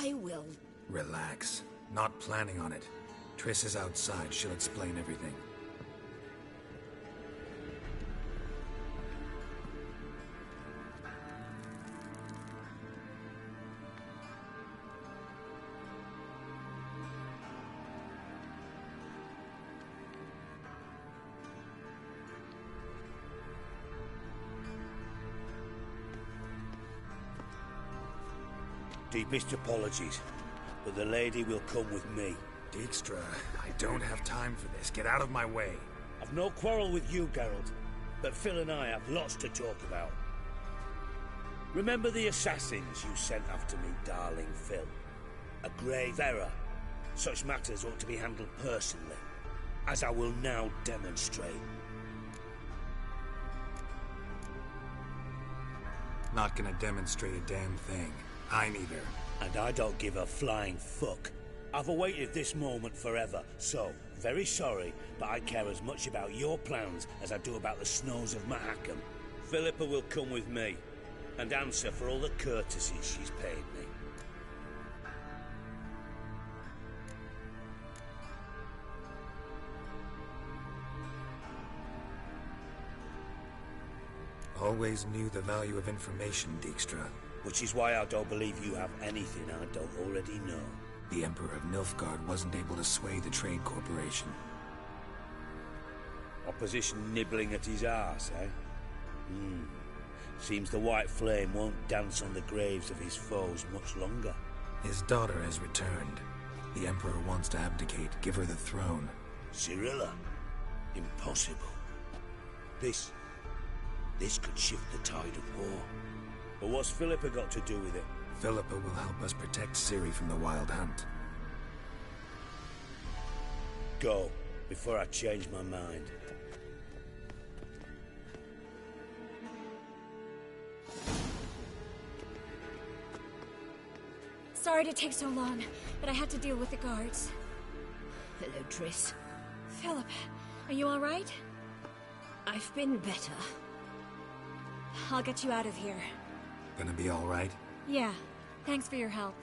I will. Relax. Not planning on it. Triss is outside. She'll explain everything. Deepest apologies, but the lady will come with me. Dijkstra, I don't have time for this. Get out of my way. I've no quarrel with you, Geralt, but Phil and I have lots to talk about. Remember the assassins you sent after me, darling Phil? A grave error. Such matters ought to be handled personally, as I will now demonstrate. Not gonna demonstrate a damn thing. I neither. And I don't give a flying fuck. I've awaited this moment forever, so, very sorry, but I care as much about your plans as I do about the snows of Mahakam. Philippa will come with me, and answer for all the courtesies she's paid me. Always knew the value of information, Dijkstra. Which is why I don't believe you have anything I don't already know. The Emperor of Nilfgaard wasn't able to sway the Trade Corporation. Opposition nibbling at his arse, eh? Seems the White Flame won't dance on the graves of his foes much longer. His daughter has returned. The Emperor wants to abdicate, give her the throne. Cirilla? Impossible. This could shift the tide of war. But what's Philippa got to do with it? Philippa will help us protect Ciri from the Wild Hunt. Go, before I change my mind. Sorry to take so long, but I had to deal with the guards. Hello, Triss. Philip, are you all right? I've been better. I'll get you out of here. Gonna be all right? Yeah. Thanks for your help.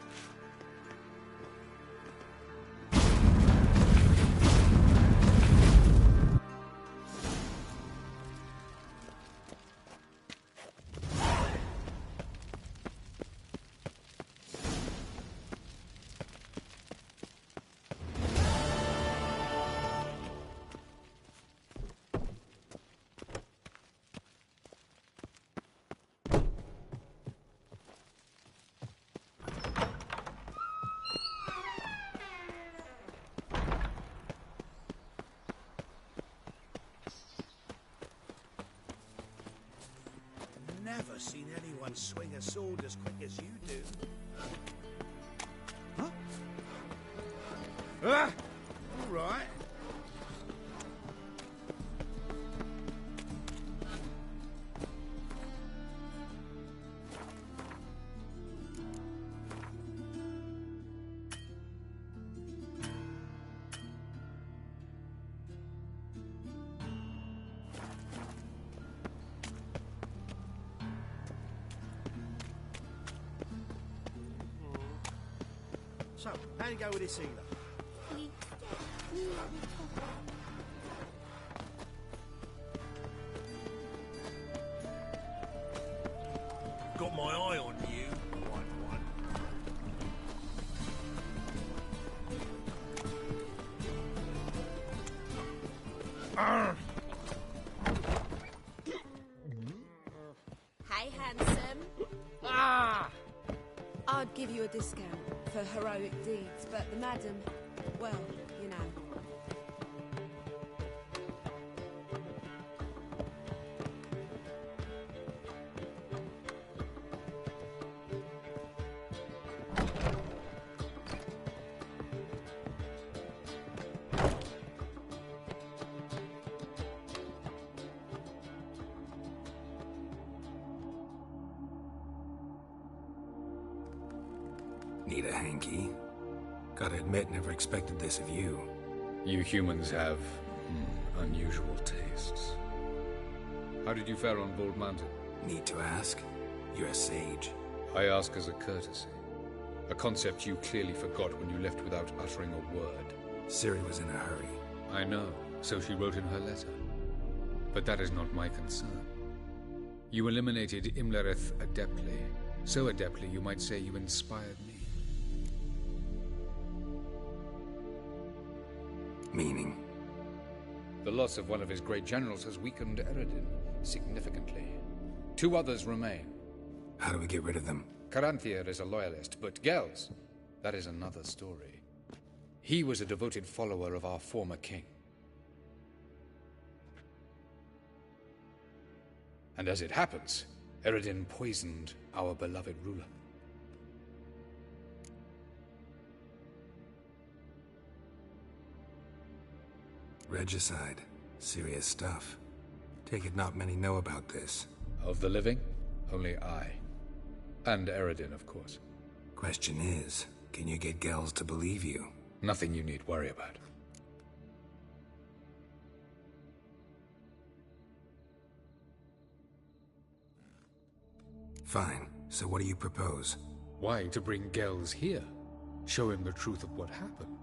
Never seen anyone swing a sword as quick as you do. Huh? Ah! All right. So, how do you go with this healer? Got my eye on you, white one. Hey, handsome. Ah! I'd give you a discount for heroic deeds, but the madam, well, you know. Need a hanky? Gotta admit, never expected this of you. You humans have unusual tastes. How did you fare on Bald Mountain? Need to ask? You're a sage. I ask as a courtesy. A concept you clearly forgot when you left without uttering a word. Ciri was in a hurry. I know, so she wrote in her letter. But that is not my concern. You eliminated Imlerith adeptly. So adeptly, you might say you inspired me. Meaning? The loss of one of his great generals has weakened Eredin significantly. 2 others remain. How do we get rid of them? Caranthir is a loyalist, but Gels, that is another story. He was a devoted follower of our former king. And as it happens, Eredin poisoned our beloved ruler. Regicide. Serious stuff. Take it not many know about this. Of the living, only I. And Eredin, of course. Question is, can you get Gels to believe you? Nothing you need worry about. Fine. So what do you propose? Why, to bring Gels here? Show him the truth of what happened.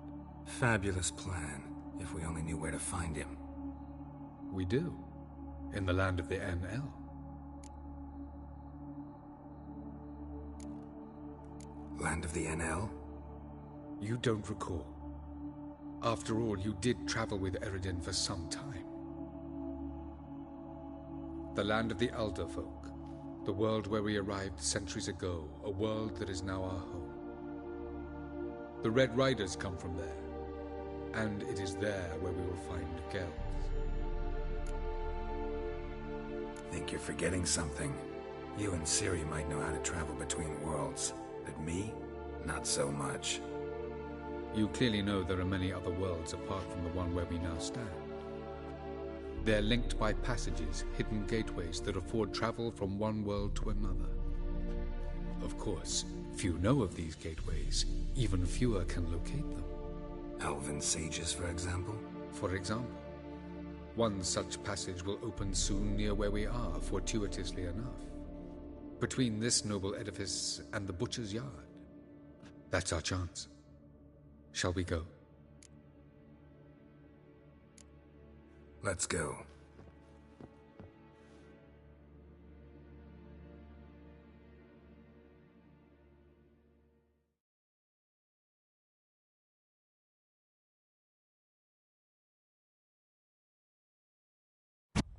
Fabulous plan, if we only knew where to find him. We do. In the land of the NL. Land of the NL? You don't recall. After all, you did travel with Eredin for some time. The land of the Elder Folk. The world where we arrived centuries ago. A world that is now our home. The Red Riders come from there. And it is there where we will find Gels. Think you're forgetting something. You and Ciri might know how to travel between worlds. But me? Not so much. You clearly know there are many other worlds apart from the one where we now stand. They're linked by passages, hidden gateways that afford travel from one world to another. Of course, few know of these gateways. Even fewer can locate them. Elven sages, for example? For example. One such passage will open soon near where we are, fortuitously enough. Between this noble edifice and the butcher's yard. That's our chance. Shall we go? Let's go.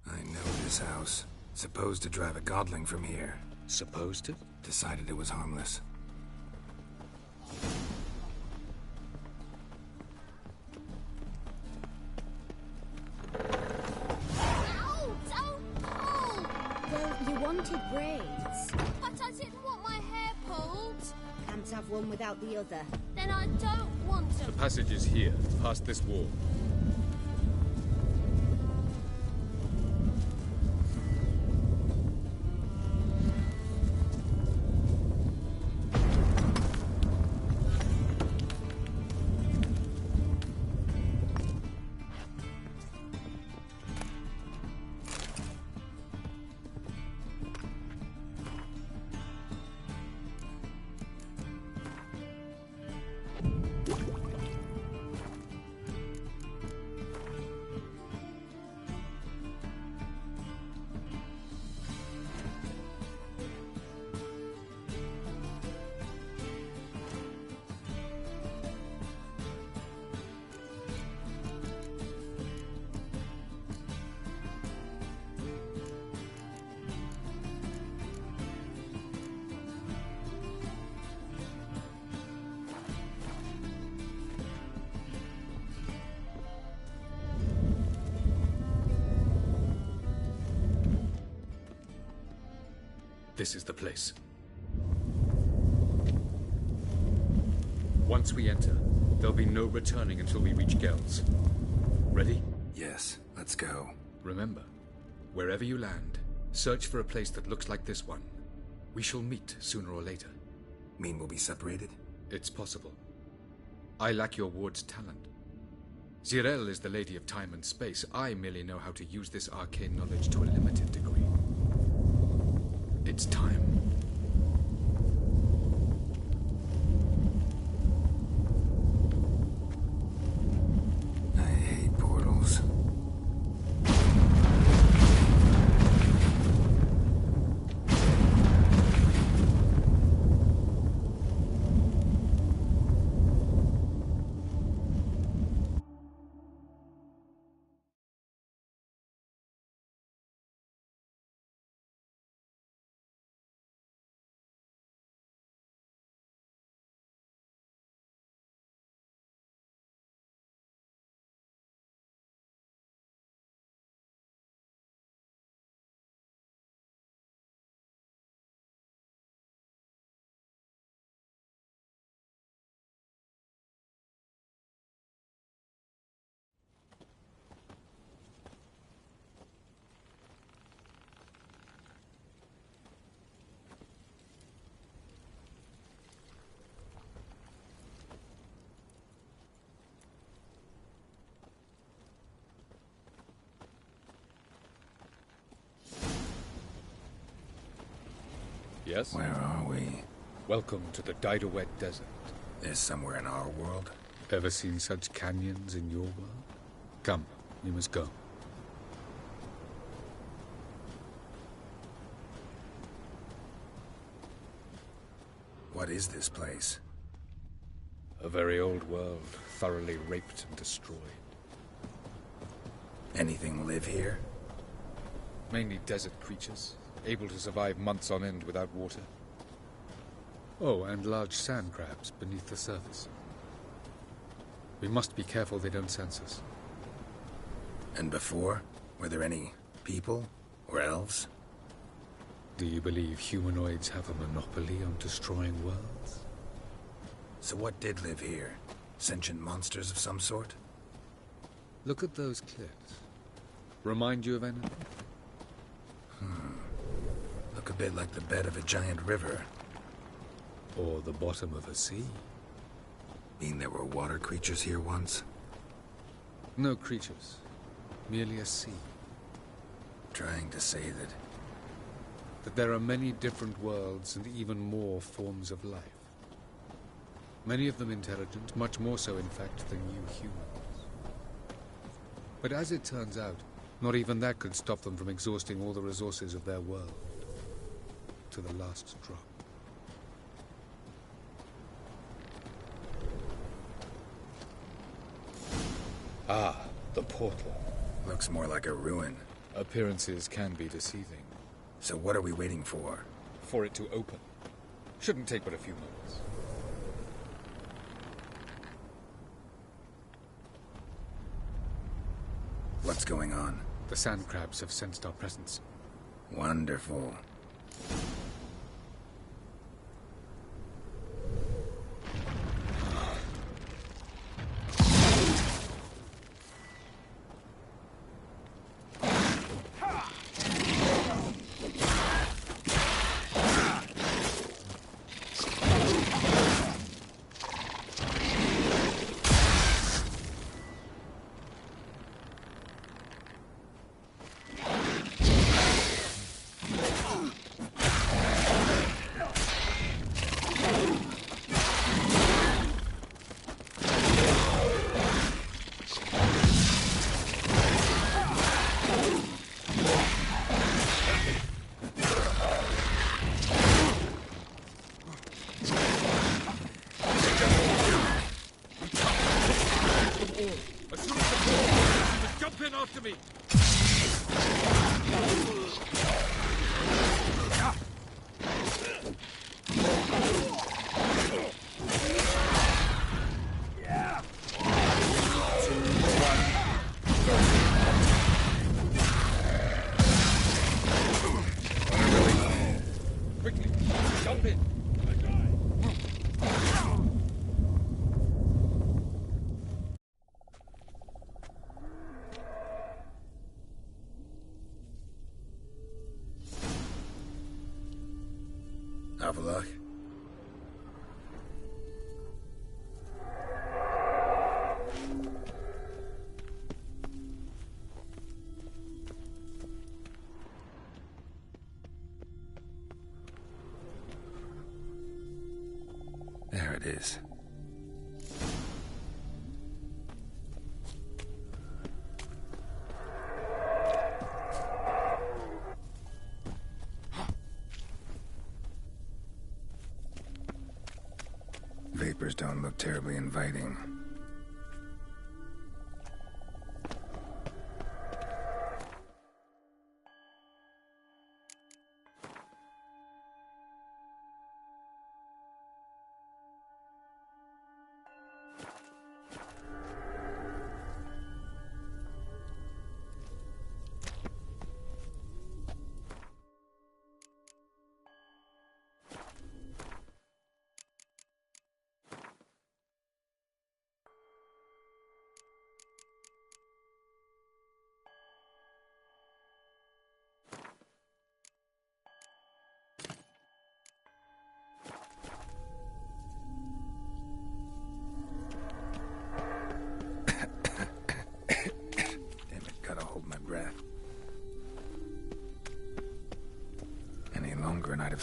I know this house. Supposed to drive a godling from here. Supposed to? Decided it was harmless. Ow! Don't pull! Well, you wanted braids. But I didn't want my hair pulled. Can't have one without the other. Then I don't want The them. passage is here, past this wall. This is the place. Once we enter, there'll be no returning until we reach Gels. Ready? Yes, let's go. Remember, wherever you land, search for a place that looks like this one. We shall meet sooner or later. Mean we'll be separated? It's possible. I lack your ward's talent. Zirel is the lady of time and space. I merely know how to use this arcane knowledge to a limited degree. It's time. Yes? Where are we? Welcome to the Didowet Desert. This somewhere in our world? Ever seen such canyons in your world? Come, we must go. What is this place? A very old world, thoroughly raped and destroyed. Anything live here? Mainly desert creatures, able to survive months on end without water. Oh, and large sand crabs beneath the surface. We must be careful they don't sense us. And before? Were there any people? Or elves? Do you believe humanoids have a monopoly on destroying worlds? So what did live here? Sentient monsters of some sort? Look at those cliffs. Remind you of anything? Look a bit like the bed of a giant river. Or the bottom of a sea? Mean there were water creatures here once? No creatures. Merely a sea. Trying to say That there are many different worlds and even more forms of life. Many of them intelligent, much more so in fact than you humans. But as it turns out, not even that could stop them from exhausting all the resources of their world. To the last drop. Ah, the portal. looks more like a ruin. Appearances can be deceiving. So what are we waiting for? For it to open. Shouldn't take but a few moments. What's going on? The sand crabs have sensed our presence. Wonderful. Jump in after me! Quickly, jump in! Have a look. There it is. Vapors don't look terribly inviting.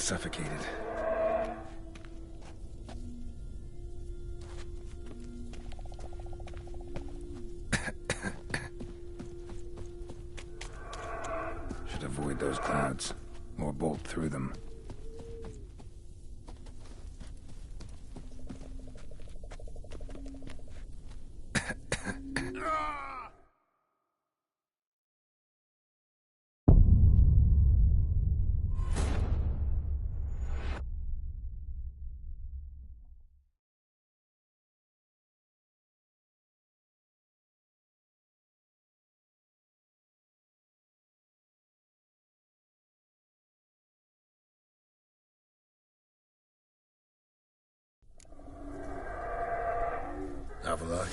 suffocated. Should avoid those clouds, or bolt through them. Avila.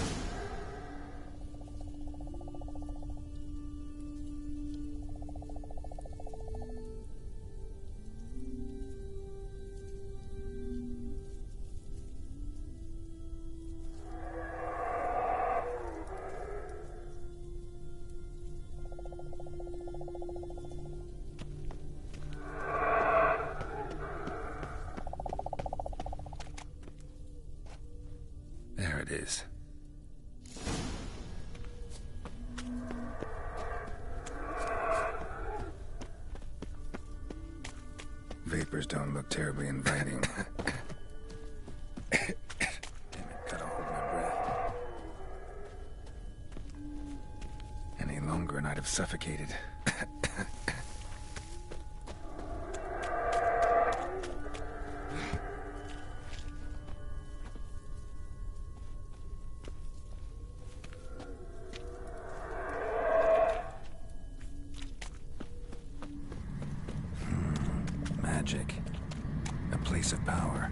There it is. Vapors don't look terribly inviting. Damn it, gotta hold my breath. Any longer and I'd have suffocated. Magic. A place of power.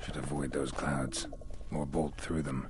Should avoid those clouds, or bolt through them.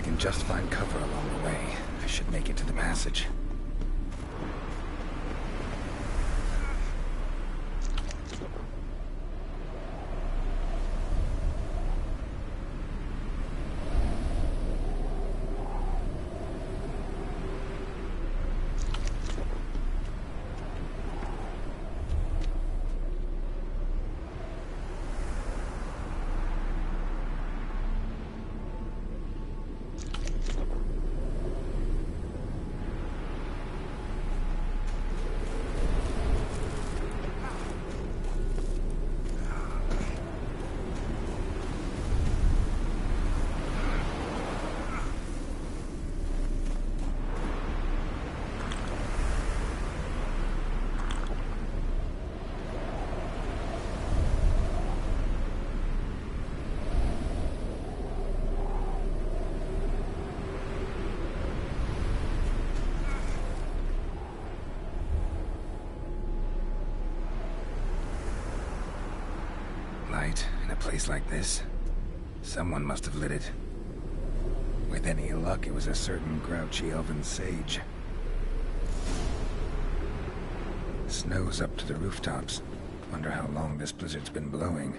can just find cover along the way, I should make it to the passage. In a place like this, someone must have lit it. With any luck, it was a certain grouchy elven sage. Snow's up to the rooftops. Wonder how long this blizzard's been blowing.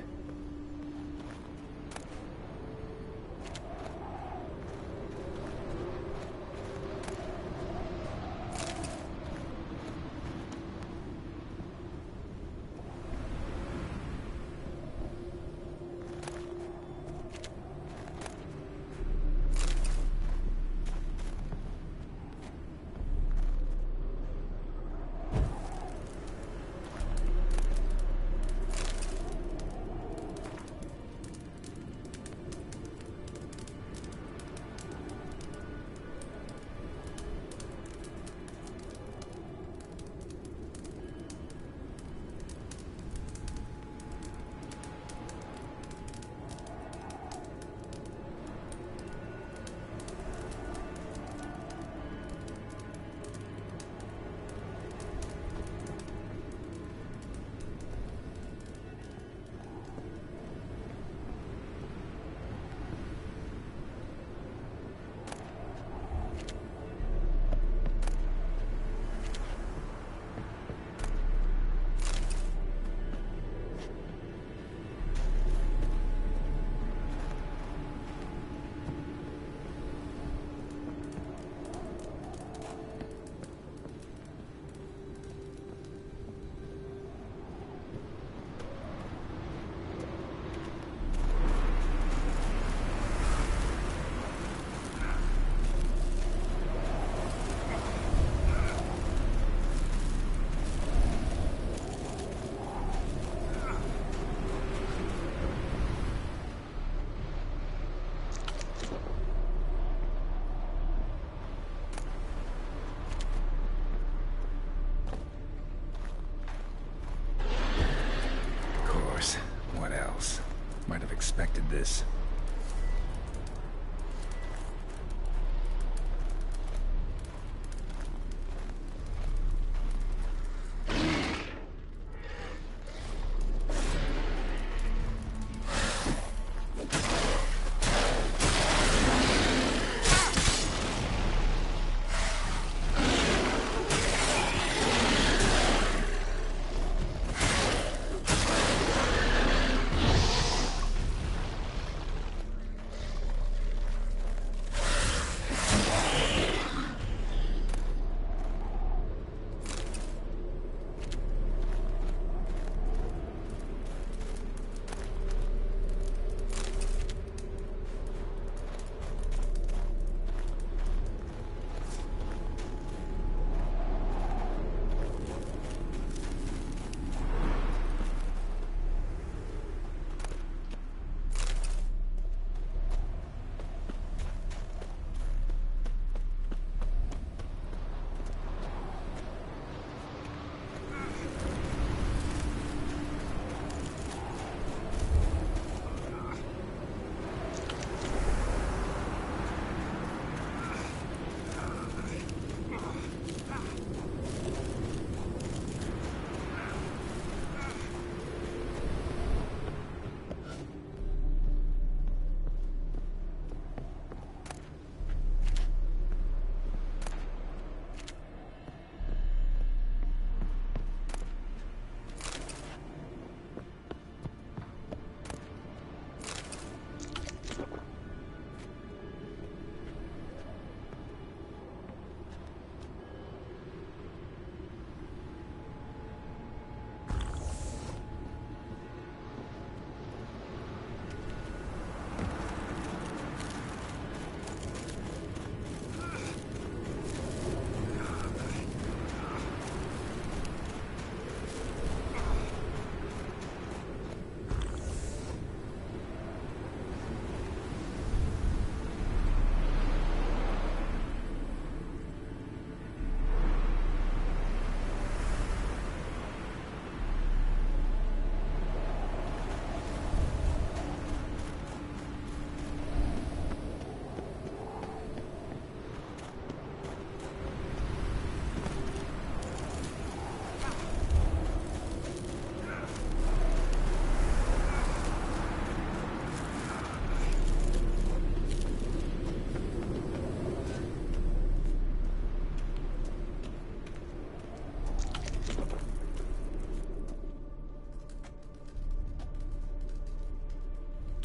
Expected this.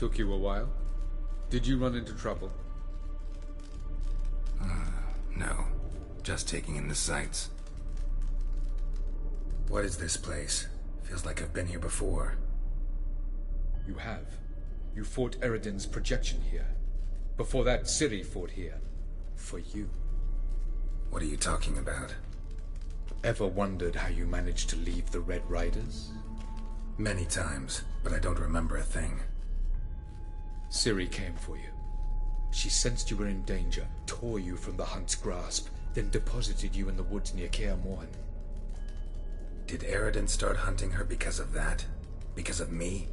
Took you a while? Did you run into trouble? No. Just taking in the sights. What is this place? Feels like I've been here before. You have. You fought Eredin's projection here. Before that, Ciri fought here. For you. What are you talking about? Ever wondered how you managed to leave the Red Riders? Many times, but I don't remember a thing. Ciri came for you. She sensed you were in danger, tore you from the Hunt's grasp, then deposited you in the woods near Kaer Morhen. Did Eredin start hunting her because of that? Because of me?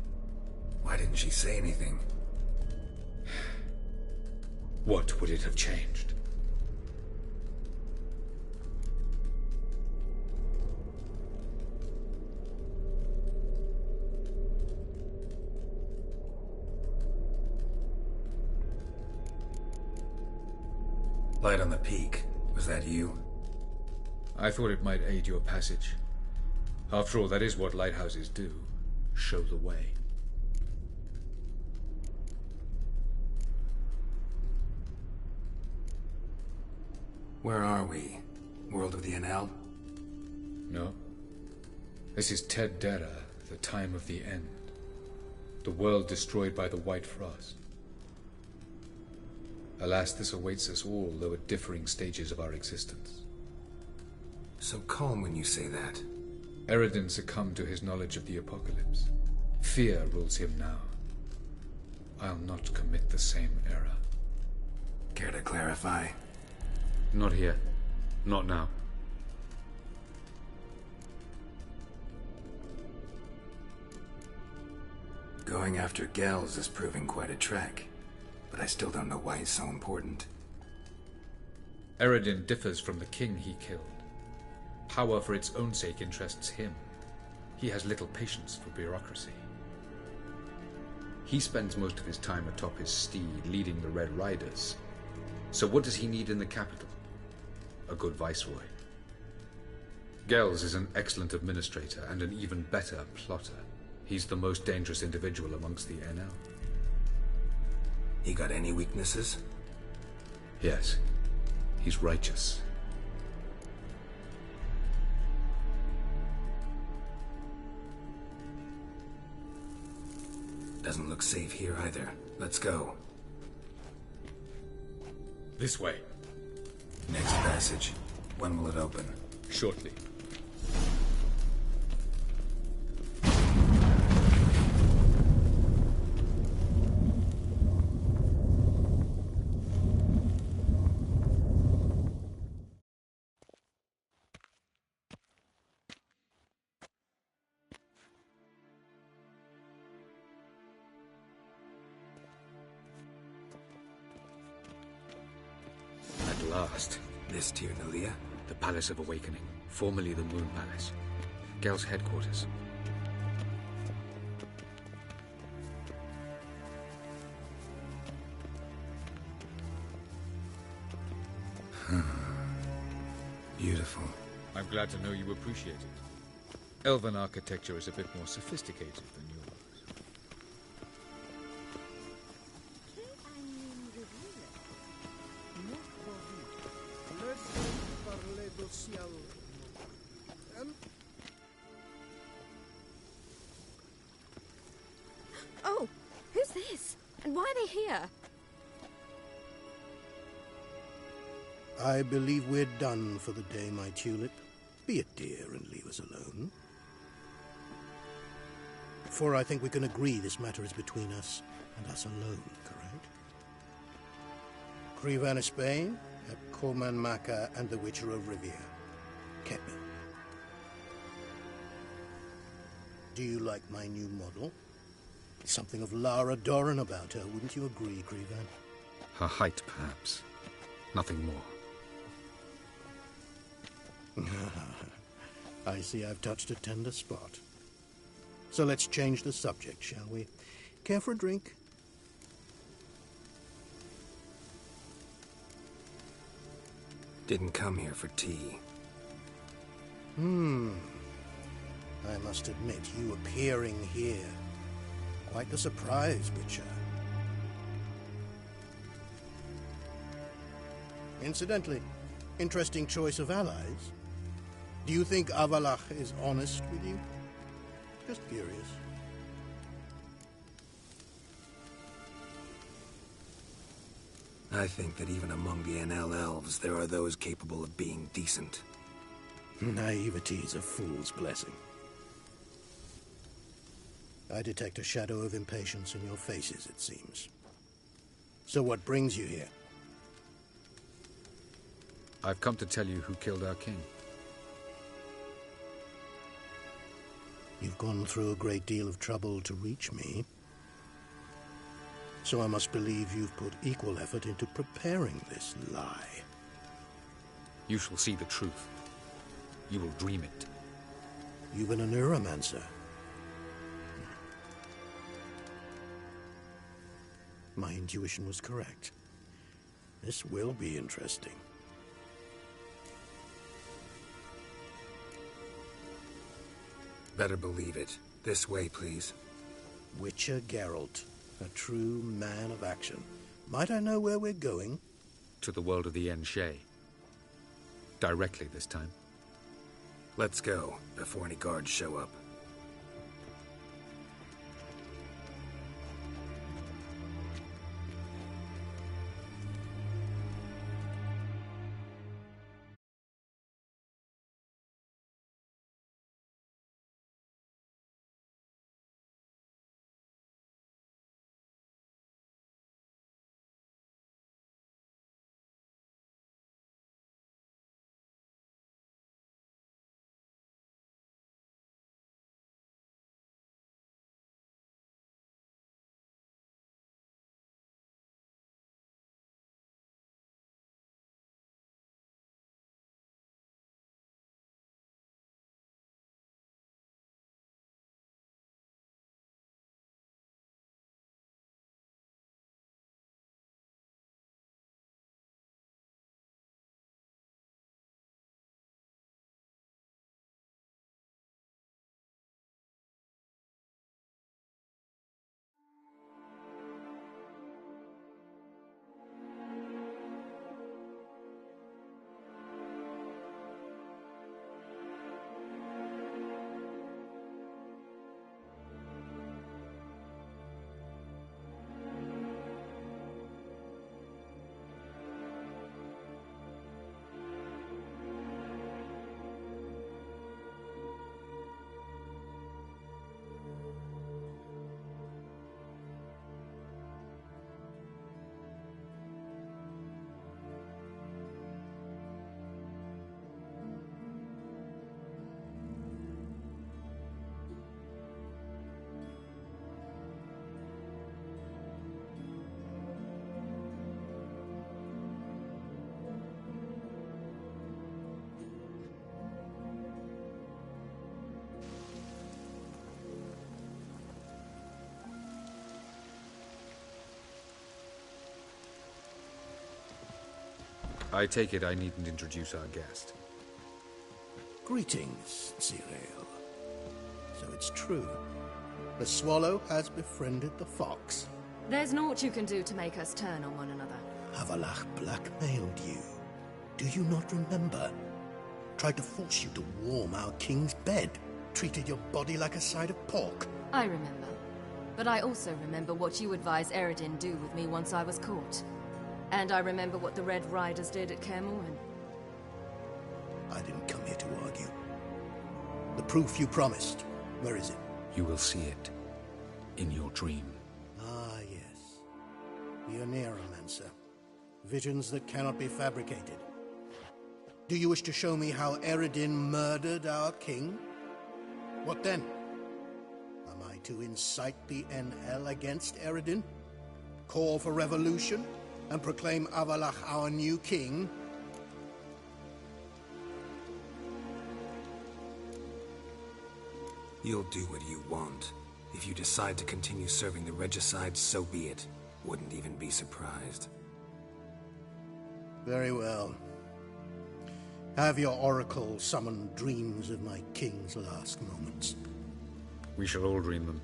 Why didn't she say anything? What would it have changed? Light on the peak. Was that you? I thought it might aid your passage. After all, that is what lighthouses do. Show the way. Where are we? World of the NL? No. This is Ted Dera, the time of the end. The world destroyed by the White Frost. Alas, this awaits us all, though at differing stages of our existence. So calm when you say that. Eredin succumbed to his knowledge of the apocalypse. Fear rules him now. I'll not commit the same error. Care to clarify? Not here. Not now. Going after Gels is proving quite a trek, but I still don't know why he's so important. Eredin differs from the king he killed. Power for its own sake interests him. He has little patience for bureaucracy. He spends most of his time atop his steed, leading the Red Riders. So what does he need in the capital? A good viceroy. Gels is an excellent administrator and an even better plotter. He's the most dangerous individual amongst the NL. He got any weaknesses? Yes. He's righteous. Doesn't look safe here either. Let's go. This way. Next passage. When will it open? Shortly. At last. This Tyr Nalia? The Palace of Awakening, formerly the Moon Palace. Gel's headquarters. Beautiful. I'm glad to know you appreciate it. Elven architecture is a bit more sophisticated than yours. Oh, who's this? And why are they here? I believe we're done for the day, my tulip. Be a dear and leave us alone. For I think we can agree this matter is between us and us alone, correct? Krivan of Spain, Corman Maka, and the Witcher of Rivia. Kepi. Do you like my new model? Something of Lara Doran about her, wouldn't you agree, Krivan? Her height, perhaps. Nothing more. I see I've touched a tender spot. So let's change the subject, shall we? Care for a drink? Didn't come here for tea. I must admit, you appearing here Quite the surprise, Witcher. Incidentally, interesting choice of allies. Do you think Avalach is honest with you? Just curious. I think that even among the NL elves, there are those capable of being decent. Naivety is a fool's blessing. I detect a shadow of impatience in your faces, it seems. So what brings you here? I've come to tell you who killed our king. You've gone through a great deal of trouble to reach me. So I must believe you've put equal effort into preparing this lie. You shall see the truth. You will dream it. You've been a neuromancer. My intuition was correct. This will be interesting. Better believe it. This way, please. Witcher Geralt, a true man of action. Might I know where we're going? To the world of the Enshe. Directly this time. Let's go, before any guards show up. I take it I needn't introduce our guest. Greetings, Cyril. So it's true. The swallow has befriended the fox. There's naught you can do to make us turn on one another. Avalach blackmailed you. Do you not remember? Tried to force you to warm our king's bed. Treated your body like a side of pork. I remember. But I also remember what you advised Eredin do with me once I was caught. And I remember what the Red Riders did at Kaer Morhen. I didn't come here to argue. The proof you promised, where is it? You will see it in your dream. Ah, yes. The Neuromancer. Visions that cannot be fabricated. Do you wish to show me how Eredin murdered our king? What then? Am I to incite the NL against Eredin? Call for revolution? And proclaim Avalach our new king? You'll do what you want. If you decide to continue serving the regicide, so be it. Wouldn't even be surprised. Very well. Have your oracle summon dreams of my king's last moments. We shall all dream them.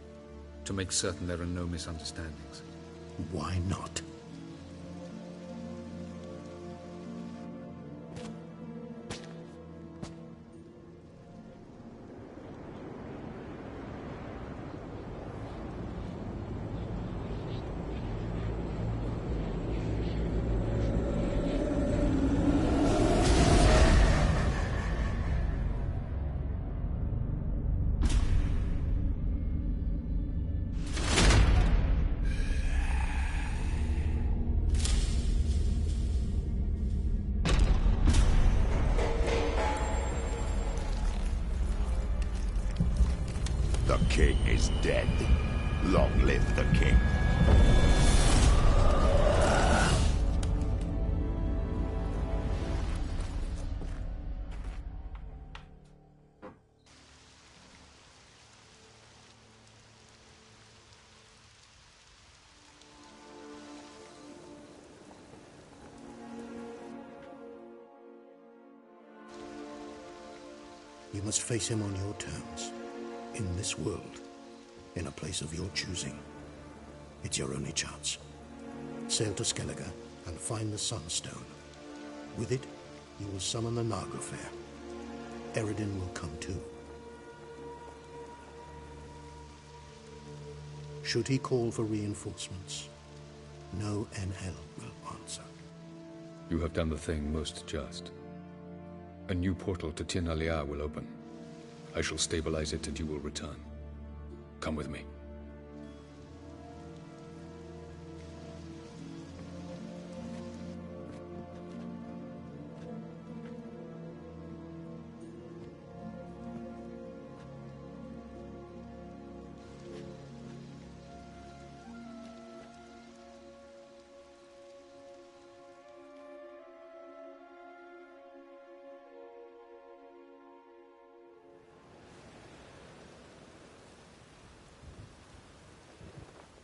to make certain there are no misunderstandings. Why not? The king is dead. Long live the king. You must face him on your terms. In this world, in a place of your choosing. It's your only chance. Sail to Skellige and find the Sunstone. With it, you will summon the Naga Fair. Eredin will come too. Should he call for reinforcements, no NL will answer. You have done the thing most just. A new portal to Tin Alia will open. I shall stabilize it and you will return. Come with me.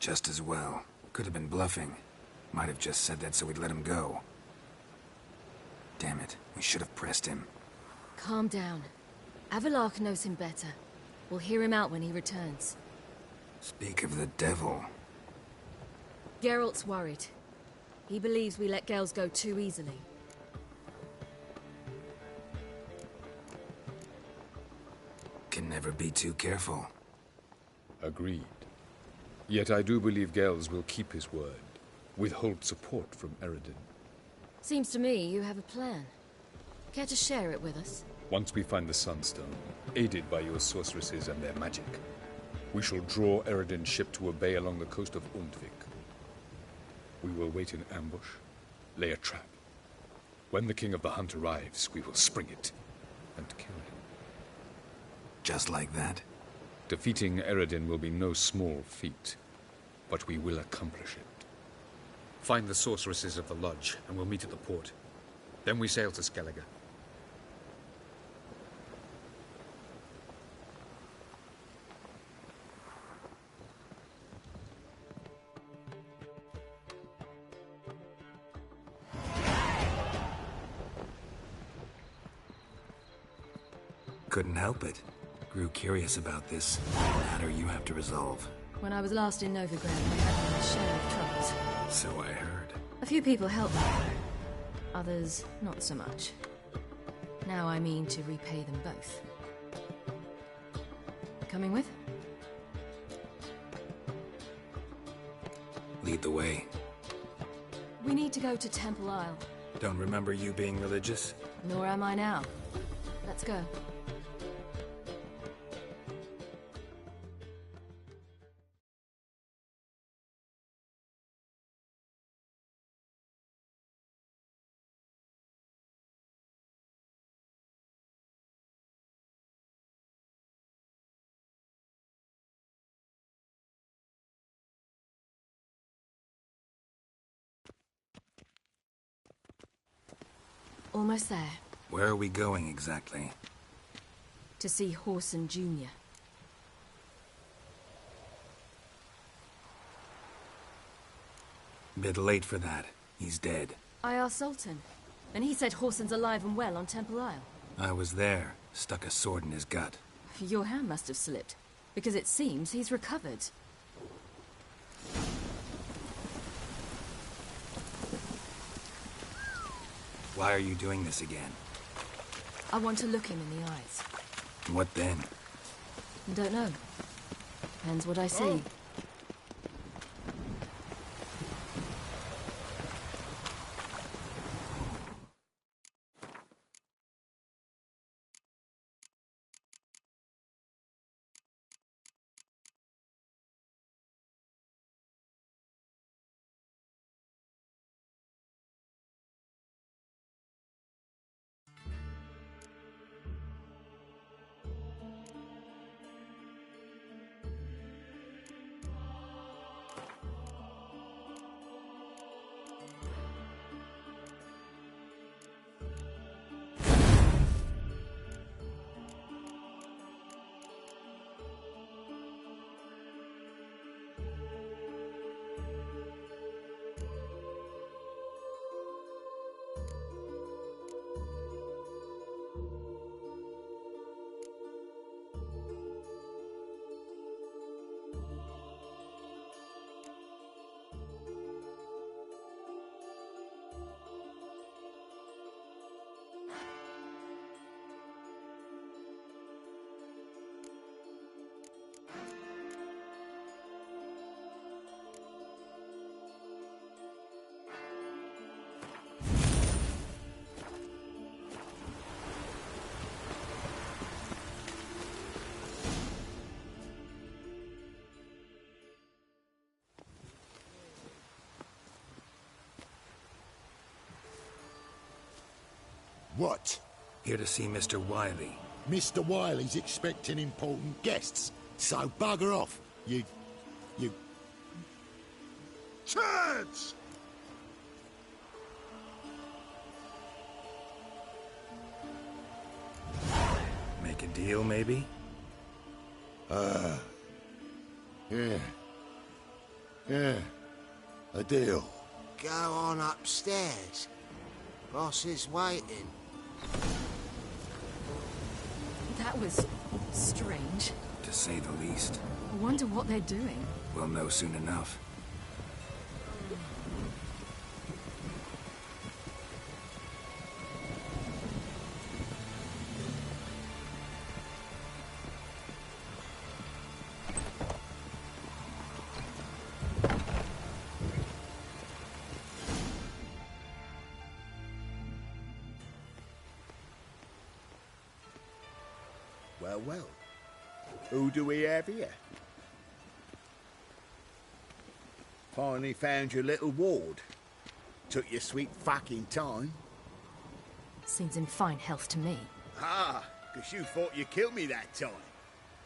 Just as well. Could have been bluffing. Might have just said that so we'd let him go. Damn it, we should have pressed him. Calm down. Avalok knows him better. We'll hear him out when he returns. Speak of the devil. Geralt's worried. He believes we let Gales go too easily. Can never be too careful. Agreed. Yet I do believe Gales will keep his word. Withhold support from Eredin. Seems to me you have a plan. Care to share it with us? Once we find the Sunstone, aided by your sorceresses and their magic, we shall draw Eredin's ship to a bay along the coast of Undvik. We will wait in ambush, lay a trap. When the King of the Hunt arrives, we will spring it and kill him. Just like that? Defeating Eredin will be no small feat, but we will accomplish it. Find the sorceresses of the Lodge, and we'll meet at the port. Then we sail to Skellige. Couldn't help it. Grew curious about this matter you have to resolve. When I was last in Novigrad, I had my share of troubles. So I heard. A few people helped me. Others, not so much. Now I mean to repay them both. Coming with? Lead the way. We need to go to Temple Isle. Don't remember you being religious? Nor am I now. Let's go. Almost there. Where are we going exactly? To see Horson Jr. Bit late for that. He's dead. I asked Sultan, and he said Horson's alive and well on Temple Isle. I was there. Stuck a sword in his gut. Your hand must have slipped, because it seems he's recovered. Why are you doing this again? I want to look him in the eyes. What then? I don't know. Depends what I see. Oh. What? Here to see Mr. Wiley. Mr. Wiley's expecting important guests, so bugger off, you... Turds! Make a deal, maybe? Yeah. Yeah. A deal. Go on upstairs. Boss is waiting. That was strange. To say the least. I wonder what they're doing. We'll know soon enough. Well. Who do we have here? Finally found your little ward. Took your sweet fucking time. Seems in fine health to me. Ah, 'cause you thought you killed me that time.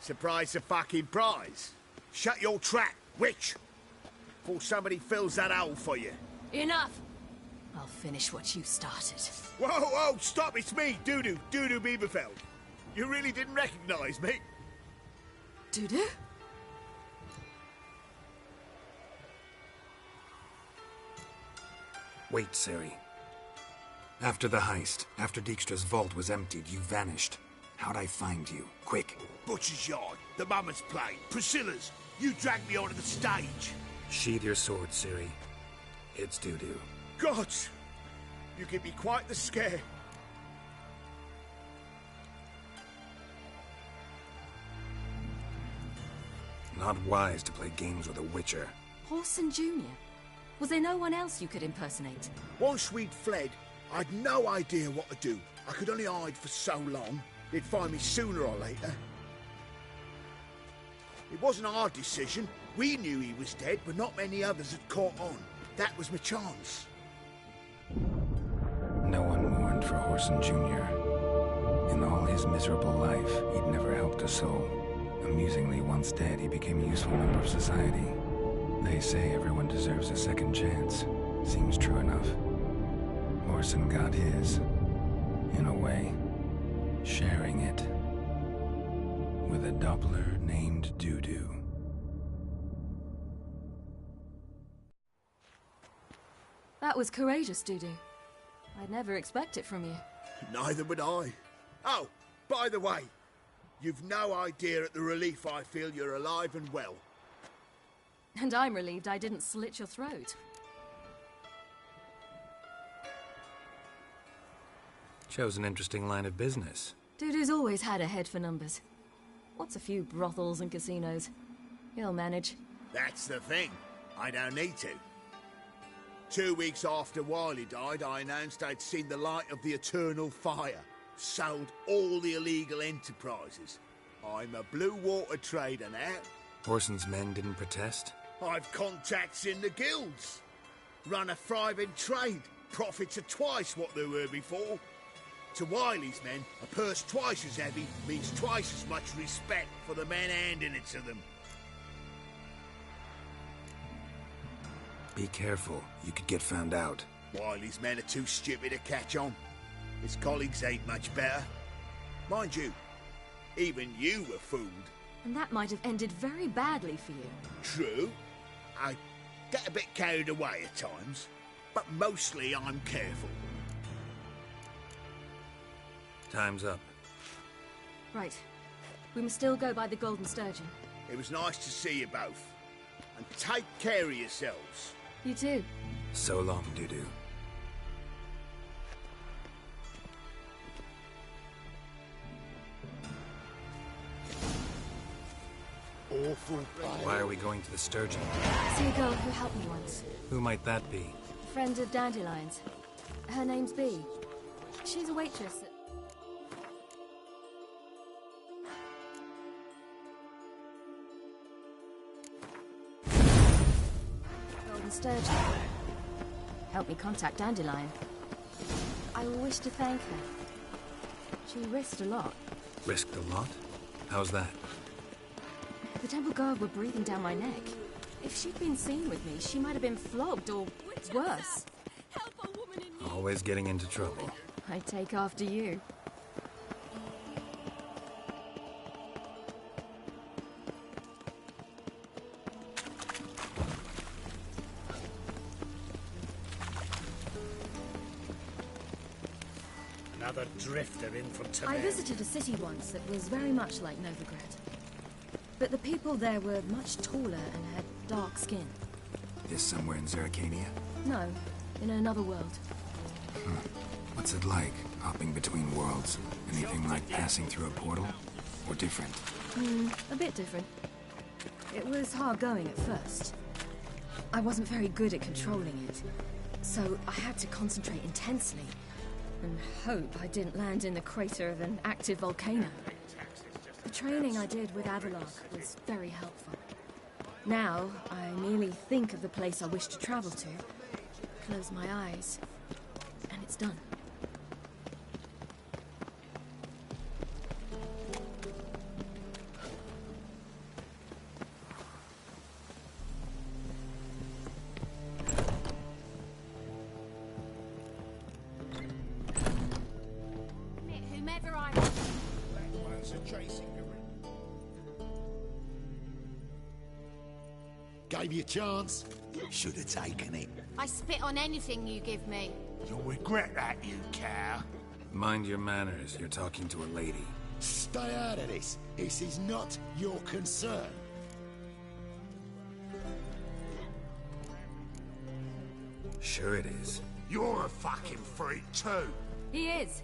Surprise the fucking prize. Shut your trap, witch! Before somebody fills that hole for you. Enough! I'll finish what you started. Whoa, stop, it's me, Dudu Bieberfeld. You really didn't recognize me? Dudu? Wait, Ciri. After the heist, after Dijkstra's vault was emptied, you vanished. How'd I find you? Quick. Butcher's Yard, the Mama's Plane, Priscilla's. You dragged me onto the stage. Sheathe your sword, Ciri. It's Dudu. Gods! You give me quite the scare. Not wise to play games with a witcher. Horson Jr.? Was there no one else you could impersonate? Once we'd fled, I'd no idea what to do. I could only hide for so long. They'd find me sooner or later. It wasn't our decision. We knew he was dead, but not many others had caught on. That was my chance. No one mourned for Horson Jr. In all his miserable life, he'd never helped a soul. Amusingly, once dead, he became a useful member of society. They say everyone deserves a second chance. Seems true enough. Horson got his, in a way, sharing it with a Doppler named Dudu. That was courageous, Dudu. I'd never expect it from you. Neither would I. Oh, by the way, you've no idea at the relief I feel you're alive and well. And I'm relieved I didn't slit your throat. Chose an interesting line of business. Dude who's always had a head for numbers. What's a few brothels and casinos? He'll manage. That's the thing. I don't need to. 2 weeks after Wiley died, I announced I'd seen the light of the eternal fire. Sold all the illegal enterprises. I'm a blue water trader now. Horson's men didn't protest? I've contacts in the guilds. Run a thriving trade. Profits are twice what they were before. To Wiley's men, a purse twice as heavy means twice as much respect for the men handing it to them. Be careful. You could get found out. Wiley's men are too stupid to catch on. His colleagues ain't much better. Mind you, even you were fooled. And that might have ended very badly for you. True. I get a bit carried away at times, but mostly I'm careful. Time's up. Right. We must still go by the Golden Sturgeon. It was nice to see you both. And take care of yourselves. You too. So long, Dudu. Awful Why are we going to the Sturgeon? See a girl who helped me once. Who might that be? A friend of Dandelion's. Her name's Bee. She's a waitress at... Golden Sturgeon. Helped me contact Dandelion. I wish to thank her. She risked a lot. Risked a lot? How's that? The Temple Guard were breathing down my neck. If she'd been seen with me, she might have been flogged or worse. Help a woman in need. Always getting into trouble. I take after you. Another drifter in from Tamer. I visited a city once that was very much like Novigrad. But the people there were much taller and had dark skin. This somewhere in Zerrikania? No, in another world. What's it like, hopping between worlds? Anything like passing through a portal? Or different? A bit different. It was hard going at first. I wasn't very good at controlling it, so I had to concentrate intensely and hope I didn't land in the crater of an active volcano. The training I did with Avalark was very helpful. Now, I merely think of the place I wish to travel to, close my eyes, and it's done. Whomever I... Gave you a chance. Should have taken it. I spit on anything you give me. You'll regret that, you cow. Mind your manners, you're talking to a lady. Stay out of this. This is not your concern. Sure it is. You're a fucking freak too. He is.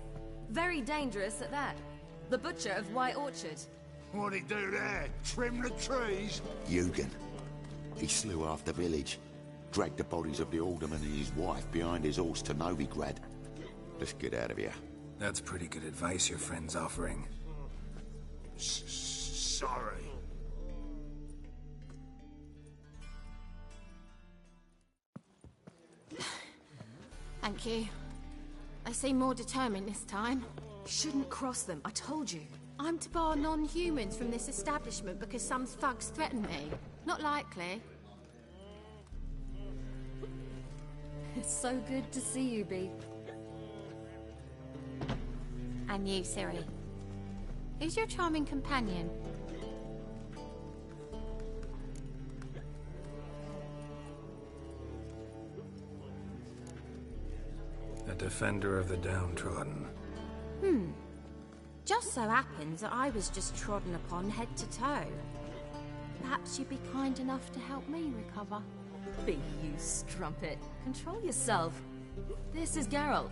Very dangerous at that. The butcher of White Orchard. What'd he do there? Trim the trees? Eugen. He slew half the village. Dragged the bodies of the alderman and his wife behind his horse to Novigrad. Let's get out of here. That's pretty good advice your friend's offering. Sorry. Thank you. They seem more determined this time. Shouldn't cross them, I told you. I'm to bar non-humans from this establishment because some thugs threaten me. Not likely. It's so good to see you, Bee. And you, Ciri. Who's your charming companion? A defender of the downtrodden. Just so happens that I was just trodden upon head to toe. Perhaps you'd be kind enough to help me recover. Bee, you strumpet. Control yourself. This is Geralt.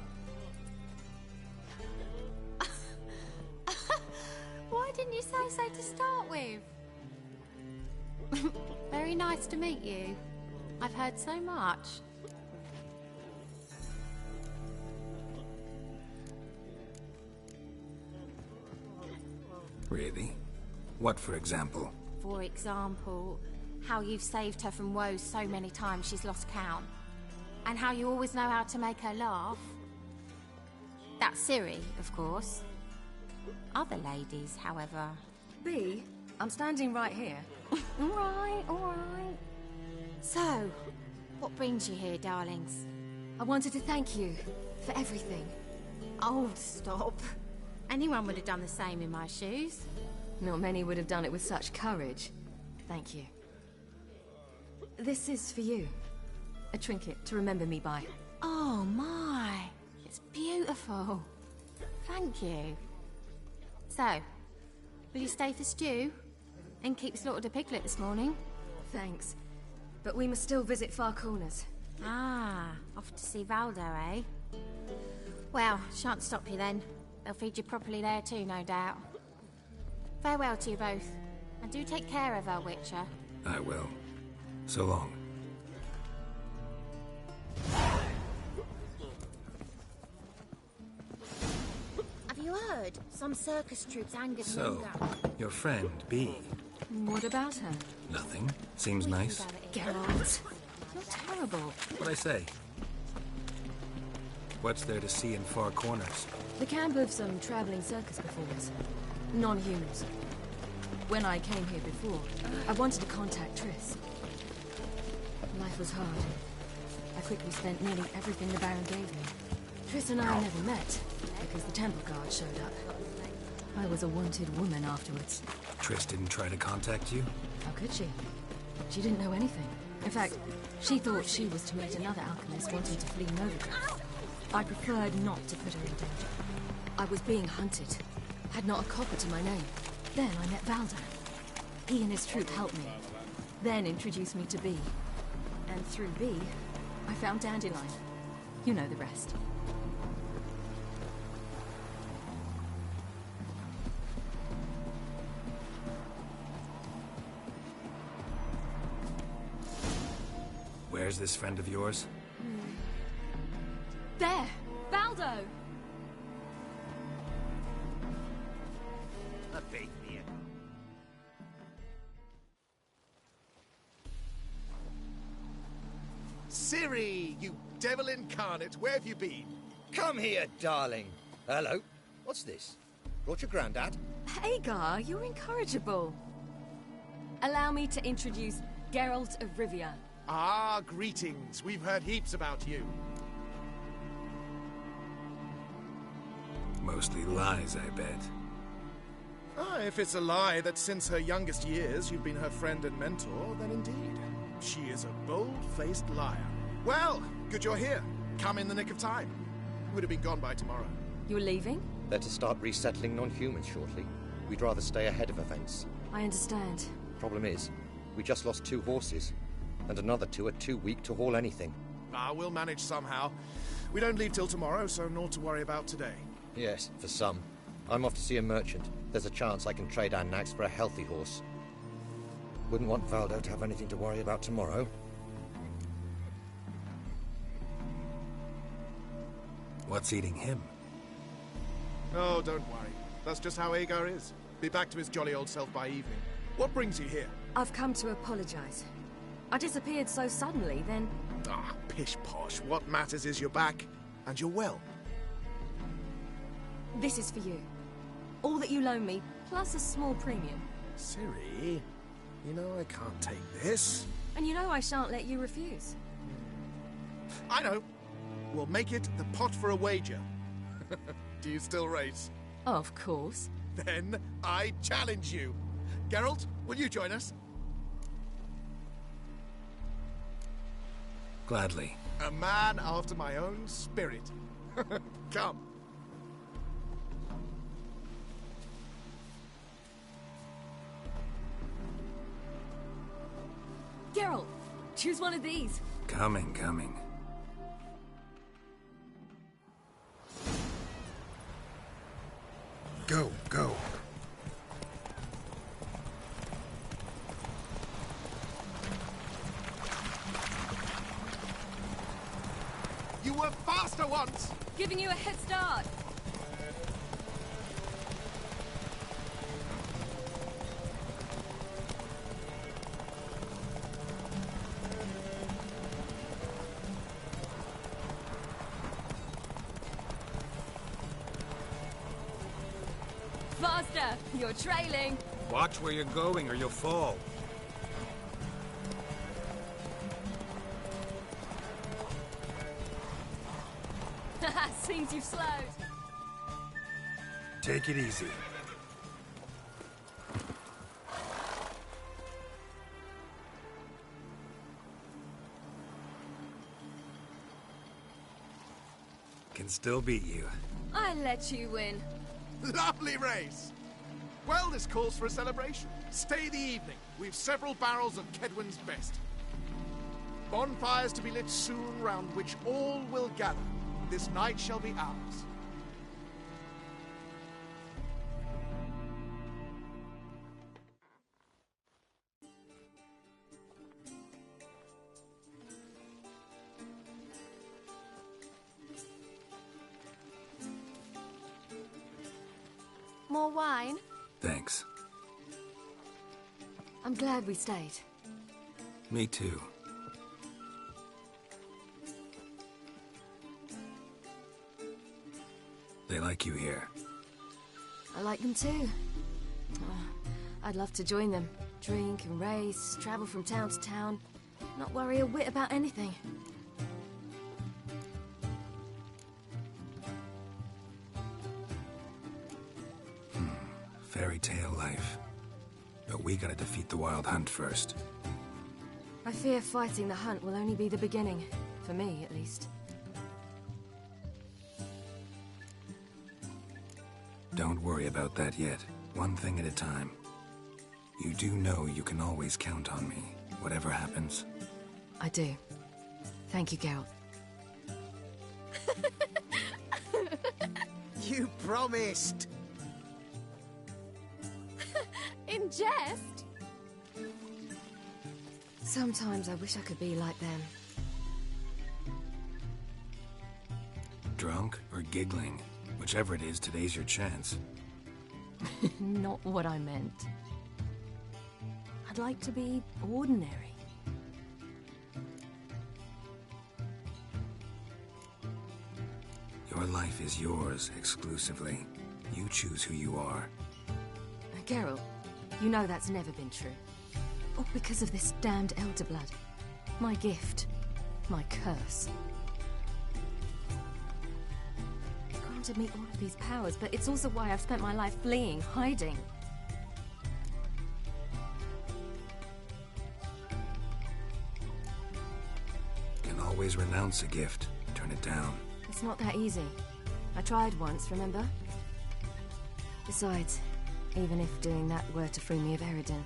didn't you say so to start with? Very nice to meet you. I've heard so much. Really? What, for example? For example, how you've saved her from woes so many times she's lost count. And how you always know how to make her laugh. That's Ciri, of course. Other ladies, however... B, I'm standing right here. Alright, alright. So, what brings you here, darlings? I wanted to thank you for everything. Oh, stop. Anyone would have done the same in my shoes. Not many would have done it with such courage. Thank you. This is for you. A trinket to remember me by. Oh my, it's beautiful. Thank you. So, will you stay for stew? And keep slaughtered a piglet this morning? Thanks. But we must still visit Far Corners. Ah, off to see Valdo, eh? Well, shan't stop you then. They'll feed you properly there too, no doubt. Farewell to you both. And do take care of our Witcher. I will. So long. Have you heard? Some circus troops angered So, your friend, B. What about her? Nothing. Seems nice. Geralt, you're terrible. What'd I say? What's there to see in Far Corners? The camp of some traveling circus performers. Non-humans. When I came here before, I wanted to contact Triss. Life was hard. I quickly spent nearly everything the Baron gave me. Triss and I never met, because the Temple Guard showed up. I was a wanted woman afterwards. Triss didn't try to contact you? How could she? She didn't know anything. In fact, she thought she was to meet another alchemist wanting to flee Novigrad. I preferred not to put her in danger. I was being hunted. Had not a copper to my name. Then I met Valdo. He and his troop helped me. Then introduced me to B. And through B, I found Dandelion. You know the rest. Where's this friend of yours? There! Valdo! A big man. Ciri, you devil incarnate, where have you been? Come here, darling. Hello. What's this? Brought your granddad? Hagar, you're incorrigible. Allow me to introduce Geralt of Rivia. Ah, greetings. We've heard heaps about you. Mostly lies, I bet. Ah, if it's a lie that since her youngest years you've been her friend and mentor, then indeed. She is a bold-faced liar. Well, good you're here. Come in the nick of time. Would have been gone by tomorrow. You're leaving? They're to start resettling non-humans shortly. We'd rather stay ahead of events. I understand. Problem is, we just lost 2 horses. And another 2 are too weak to haul anything. Ah, we'll manage somehow. We don't leave till tomorrow, so naught to worry about today. Yes, for some. I'm off to see a merchant. There's a chance I can trade our nags for a healthy horse. Wouldn't want Valdo to have anything to worry about tomorrow. What's eating him? Oh, don't worry. That's just how Agar is. Be back to his jolly old self by evening. What brings you here? I've come to apologize. I disappeared so suddenly, then... Ah, pish-posh. What matters is you're back, and you're well. This is for you. All that you loan me, plus a small premium. Ciri, you know I can't take this. And you know I shan't let you refuse. I know. We'll make it the pot for a wager. Do you still race? Of course. Then I challenge you. Geralt, will you join us? Gladly. A man after my own spirit. Come. Geralt, choose one of these. Coming, coming. Go, go. You were faster once! Giving you a head start. Faster! You're trailing. Watch where you're going or you'll fall. Seems you've slowed. Take it easy. Can still beat you. I let you win. Lovely race! Well, this calls for a celebration. Stay the evening. We've several barrels of Kedwin's best. Bonfires to be lit soon, round which all will gather. This night shall be ours. More wine? Thanks. I'm glad we stayed. Me too. They like you here. I like them too. I'd love to join them. Drink and race, travel from town to town. Not worry a whit about anything. Fairy tale life. But we gotta defeat the Wild Hunt first. I fear fighting the hunt will only be the beginning. For me, at least. Don't worry about that yet. One thing at a time. You do know you can always count on me, whatever happens. I do. Thank you, Geralt. You promised! In jest? Sometimes I wish I could be like them. Drunk or giggling, whichever it is, today's your chance. Not what I meant. I'd like to be ordinary. Your life is yours exclusively. You choose who you are. Geralt, you know that's never been true. All because of this damned Elder Blood. My gift. My curse. It granted me all of these powers, but it's also why I've spent my life fleeing, hiding. Can always renounce a gift, turn it down. It's not that easy. I tried once, remember? Besides, even if doing that were to free me of Eredin,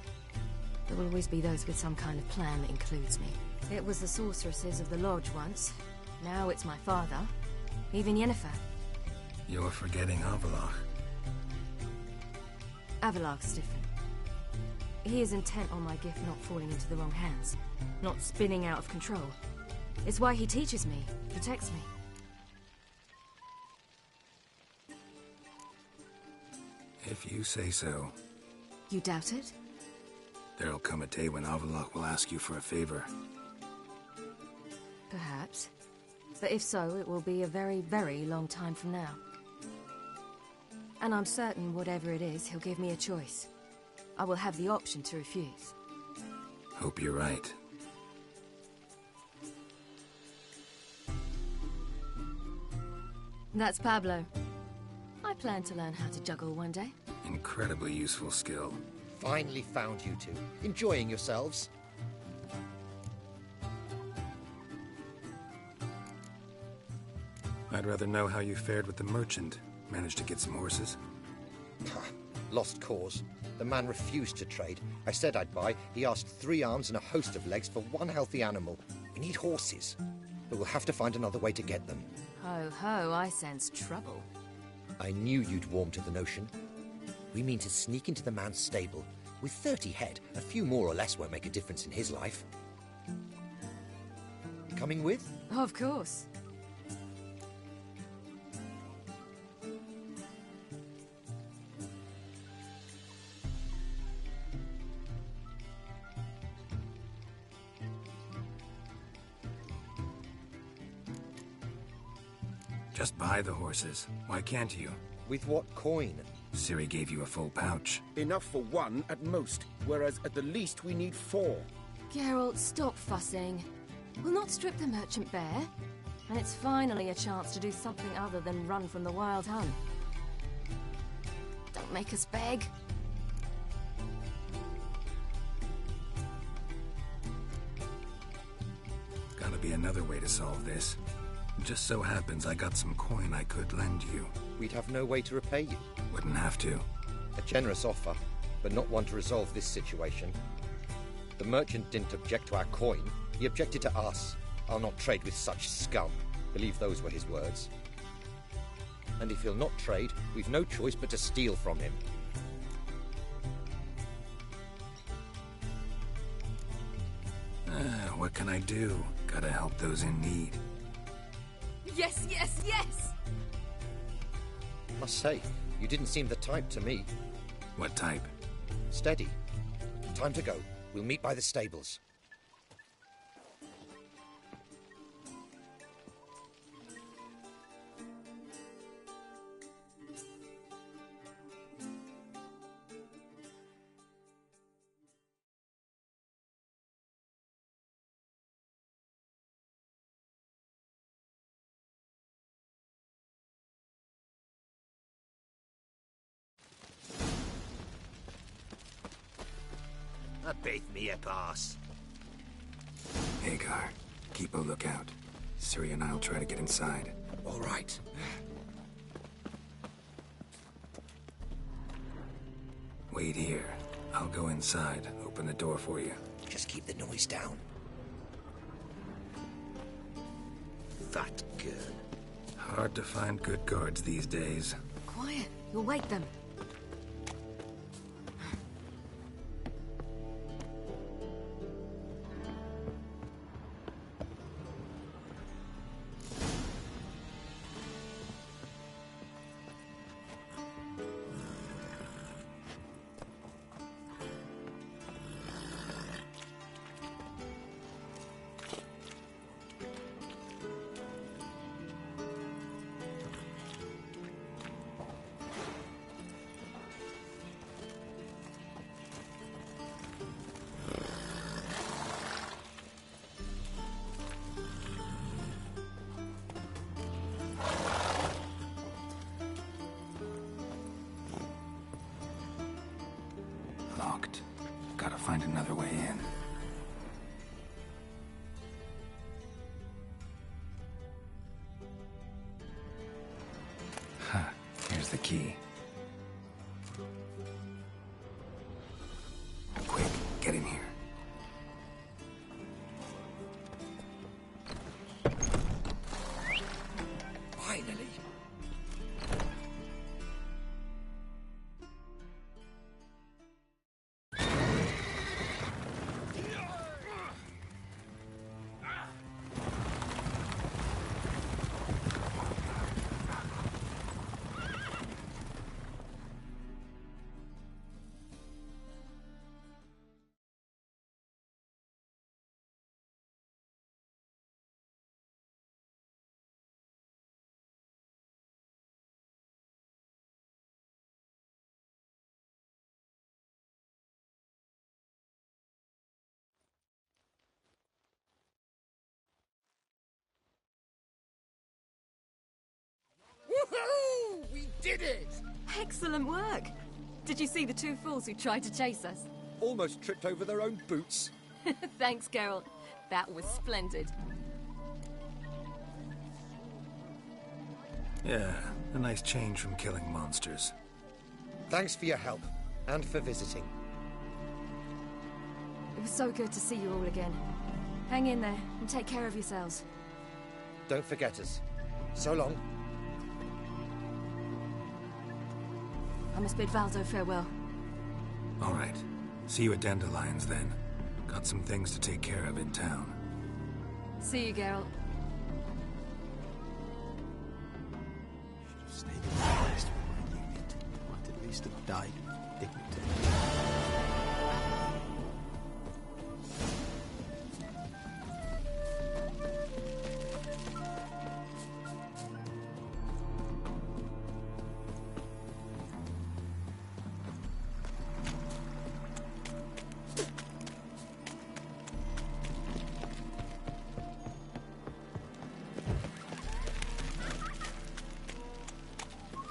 there will always be those with some kind of plan that includes me. It was the sorceresses of the Lodge once. Now it's my father. Even Yennefer. You're forgetting Avallac'h. Avallac'h's different. He is intent on my gift not falling into the wrong hands. Not spinning out of control. It's why he teaches me, protects me. If you say so. You doubt it? There'll come a day when Avallac'h will ask you for a favor. Perhaps. But if so, it will be a very, very long time from now. And I'm certain whatever it is, he'll give me a choice. I will have the option to refuse. Hope you're right. That's Pablo. I plan to learn how to juggle one day. Incredibly useful skill. Finally found you two. Enjoying yourselves? I'd rather know how you fared with the merchant. Managed to get some horses? Lost cause. The man refused to trade. I said I'd buy. He asked 3 arms and a host of legs for one healthy animal. We need horses. But we'll have to find another way to get them. Ho ho, I sense trouble. I knew you'd warm to the notion. We mean to sneak into the man's stable. With 30 head, a few more or less won't make a difference in his life. Coming with? Of course. Just buy the horses. Why can't you? With what coin? Ciri gave you a full pouch. Enough for one at most, whereas at the least we need 4. Geralt, stop fussing. We'll not strip the merchant bare. And it's finally a chance to do something other than run from the Wild Hunt. Don't make us beg. Gotta be another way to solve this. It just so happens I got some coin I could lend you. We'd have no way to repay you. Wouldn't have to. A generous offer, but not one to resolve this situation. The merchant didn't object to our coin. He objected to us. I'll not trade with such scum. Believe those were his words. And if he'll not trade, we've no choice but to steal from him. What can I do? Gotta help those in need. Yes, yes, yes! Must say, you didn't seem the type to me. What type? Steady. Time to go. We'll meet by the stables. A bit me a pass. Hagar, keep a lookout. Ciri and I'll try to get inside. All right. Wait here. I'll go inside, open the door for you. Just keep the noise down. That good. Hard to find good guards these days. Quiet, you'll wake them. Locked. Gotta find another way in. Huh. Here's the key. Quick, get in here. Finally. Woohoo! We did it! Excellent work! Did you see the 2 fools who tried to chase us? Almost tripped over their own boots. Thanks, Geralt. That was splendid. Yeah, a nice change from killing monsters. Thanks for your help, and for visiting. It was so good to see you all again. Hang in there, and take care of yourselves. Don't forget us. So long. I must bid Valdo farewell. All right. See you at Dandelion's then. Got some things to take care of in town. See you, Geralt. Should have stayed in the forest with my unit. Might at least have died with dignity.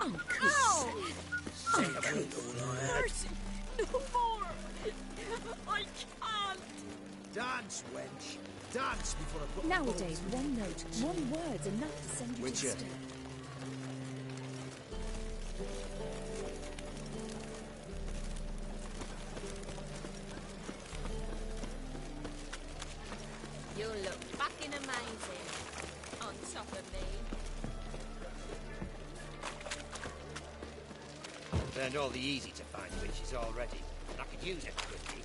Uncle. Uncle. No more! I can't! Dance, wench. Dance before I put Nowadays, one note, one word's enough to send you to the stake. You'll look fucking amazing on top of me. Learned all the easy to find witches already. I could use a quickie.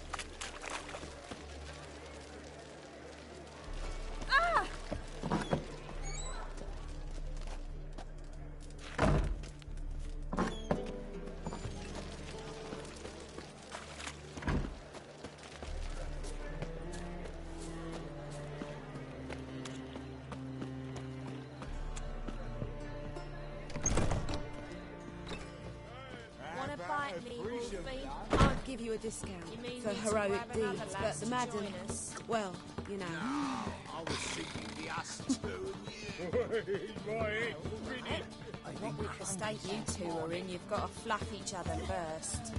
Wanna bite me, Porfiiiin? I'd give you a discount for heroic deeds, but the madam, well, you know. I was thinking the ass too. What with the state you two are in, you've got to fluff each other first.